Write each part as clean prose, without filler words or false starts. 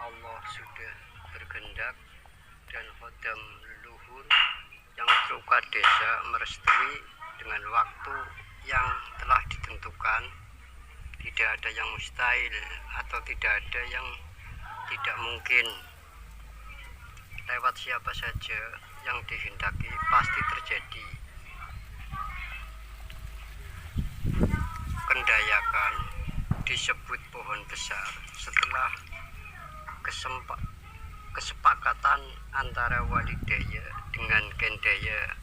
Allah sudah berkehendak dan khodam leluhur yang Truka Desa merestui dengan waktu yang telah ditentukan. Tidak ada yang mustahil atau tidak ada yang tidak mungkin. Lewat siapa saja yang dikehendaki pasti terjadi. Kendayakan disebut pohon besar setelah kesepakatan antara Walidaya dengan Kendaya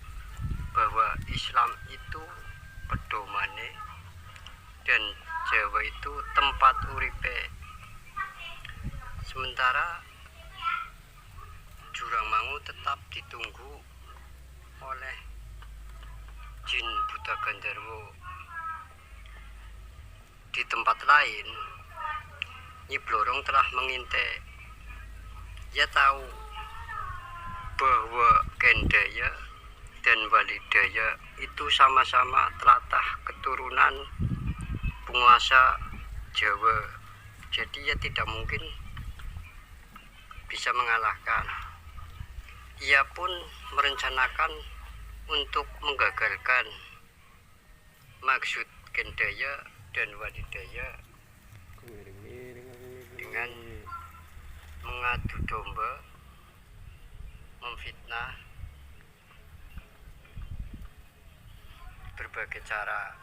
bahwa Islam itu pedomane dan Jawa itu tempat uripe. Sementara Jurang Mangu tetap ditunggu oleh jin Buta Gandarwo. Di tempat lain, Nyi Blorong telah mengintai. Ia tahu bahwa Kendaya dan Walidaya itu sama-sama telatah keturunan penguasa Jawa. Jadi ia tidak mungkin bisa mengalahkan. Ia pun merencanakan untuk menggagalkan maksud Kendaya dan Walidaya dengan mengadu domba, memfitnah, berbagai cara.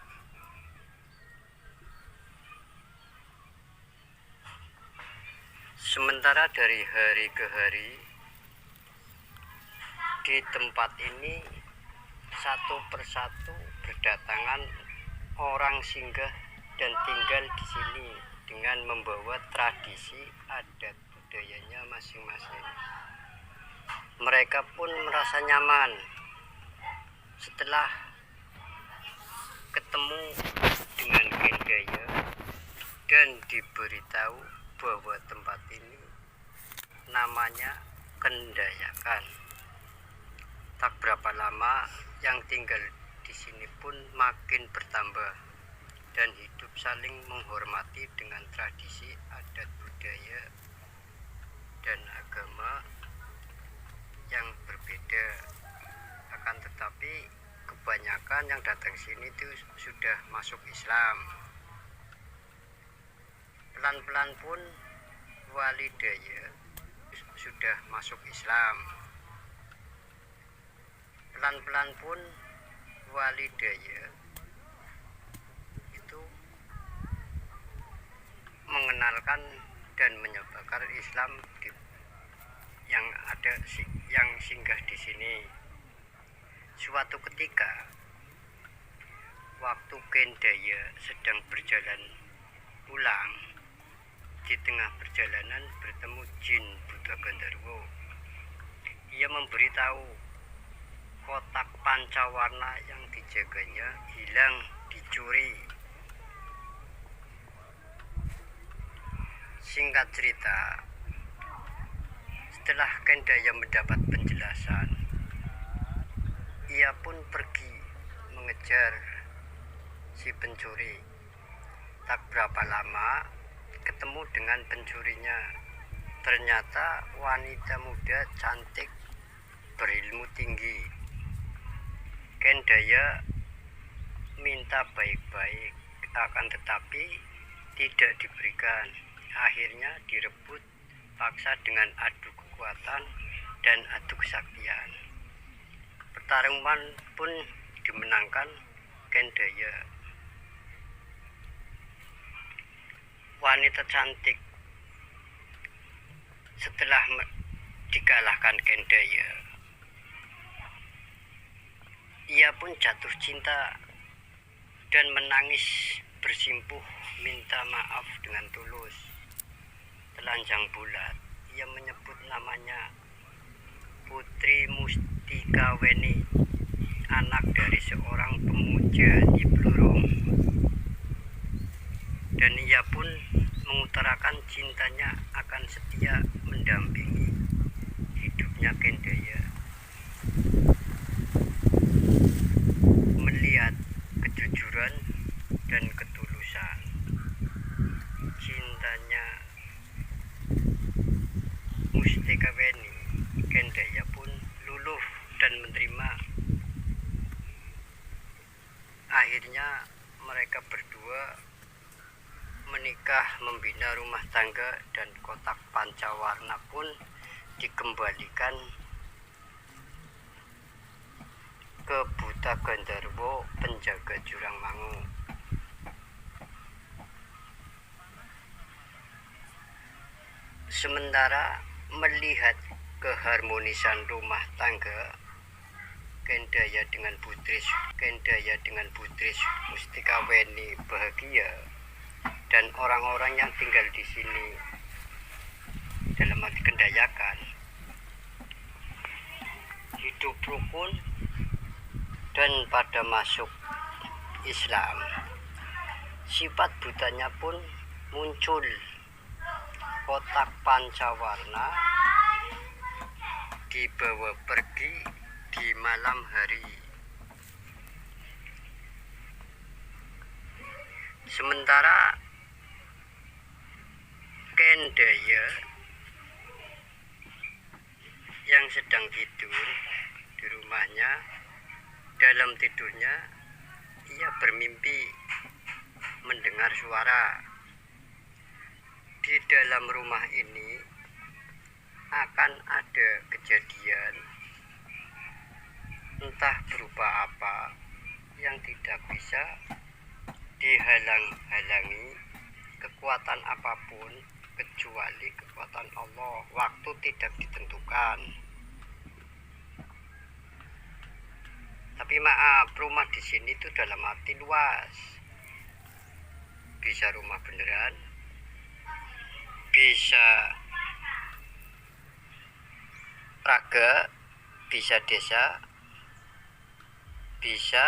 Sementara dari hari ke hari di tempat ini satu persatu berdatangan orang singgah dan tinggal di sini dengan membawa tradisi adat budayanya masing-masing. Mereka pun merasa nyaman setelah ketemu dengan Kendaya dan diberitahu bahwa tempat ini namanya Kendayakan. Tak berapa lama yang tinggal di sini pun makin bertambah dan hidup saling menghormati dengan tradisi adat budaya dan agama yang berbeda. Akan tetapi kebanyakan yang datang sini itu sudah masuk Islam. Pelan-pelan pun Walidaya sudah masuk Islam. Pelan-pelan pun Walidaya itu mengenalkan dan menyebarkan Islam yang singgah di sini. Suatu ketika waktu Kendaya sedang berjalan pulang, di tengah perjalanan bertemu jin Buta Gandarwo. Ia memberitahu kotak pancawarna yang dijaganya hilang, dicuri. Singkat cerita, setelah Kendaya mendapat penjelasan, ia pun pergi mengejar si pencuri. Tak berapa lama ketemu dengan pencurinya. Ternyata wanita muda cantik berilmu tinggi. Kendaya minta baik-baik, akan tetapi tidak diberikan. Akhirnya direbut paksa dengan adu kekuatan dan adu kesaktian. Pertarungan pun dimenangkan Kendaya. Wanita cantik setelah dikalahkan Kendaya, ia pun jatuh cinta dan menangis bersimpuh minta maaf dengan tulus. Telanjang bulat, ia menyebut namanya Putri Mustikaweni, anak dari seorang pemuja Nyi Blorong. Dan ia pun mengutarakan cintanya akan setia mendampingi hidupnya Kendaya. Melihat kejujuran dan ketulusan cintanya mereka berdua menikah, membina rumah tangga, dan kotak pancawarna pun dikembalikan ke Buta Gandarwo, penjaga Jurang Mangu. Sementara melihat keharmonisan rumah tangga Kendaya dengan Putri Mustika Weni bahagia, dan orang-orang yang tinggal di sini dalam arti Kendayakan hidup rukun dan pada masuk Islam, sifat butanya pun muncul. Kotak pancawarna dibawa pergi di malam hari. Sementara Kendaya yang sedang tidur di rumahnya, dalam tidurnya ia bermimpi mendengar suara. Di dalam rumah ini akan ada kejadian, entah berupa apa, yang tidak bisa dihalang-halangi kekuatan apapun kecuali kekuatan Allah. Waktu tidak ditentukan. Tapi maaf, rumah di sini itu dalam arti luas. Bisa rumah beneran, bisa raga, bisa desa, bisa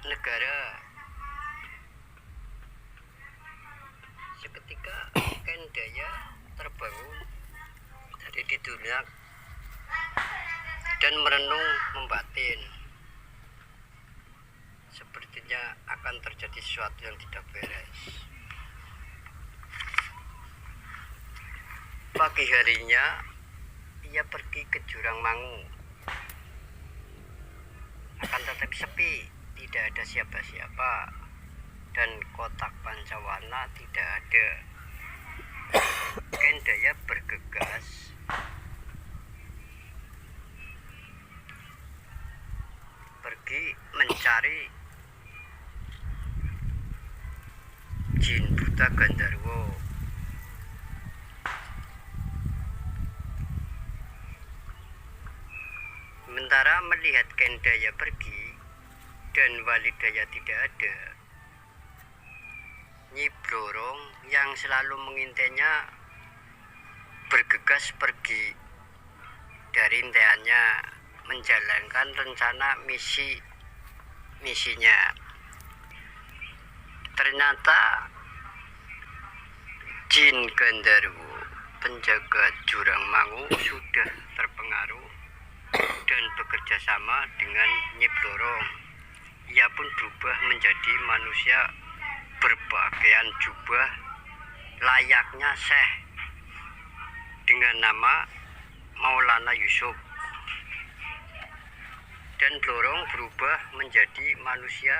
negara. Seketika Kendaya terbangun dari tidurnya dan merenung membatin. Sepertinya akan terjadi sesuatu yang tidak beres. Pagi harinya ia pergi ke Jurang Mangu, akan tetapi sepi, tidak ada siapa-siapa, dan kotak pancawarna tidak ada. Kendaya bergegas pergi mencari Jin Buta Gandarwo. Sementara melihat Kendaya pergi dan Walidaya tidak ada, Nyi Blorong yang selalu mengintainya bergegas pergi dari intiannya menjalankan rencana misinya. Ternyata Jin Gandarwo, penjaga Jurang Mangu, sudah terpengaruh dan bekerja sama dengan Nyi Blorong. Ia pun berubah menjadi manusia berpakaian jubah layaknya Syekh dengan nama Maulana Yusuf, dan Blorong berubah menjadi manusia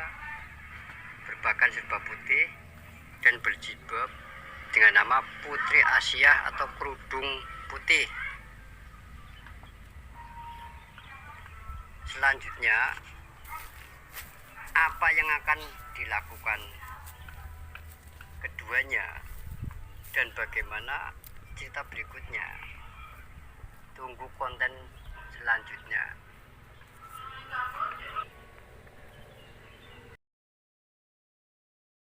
berpakaian serba putih dan berjilbab dengan nama Putri Asia atau kerudung putih. Selanjutnya, apa yang akan dilakukan keduanya dan bagaimana cerita berikutnya? Tunggu konten selanjutnya.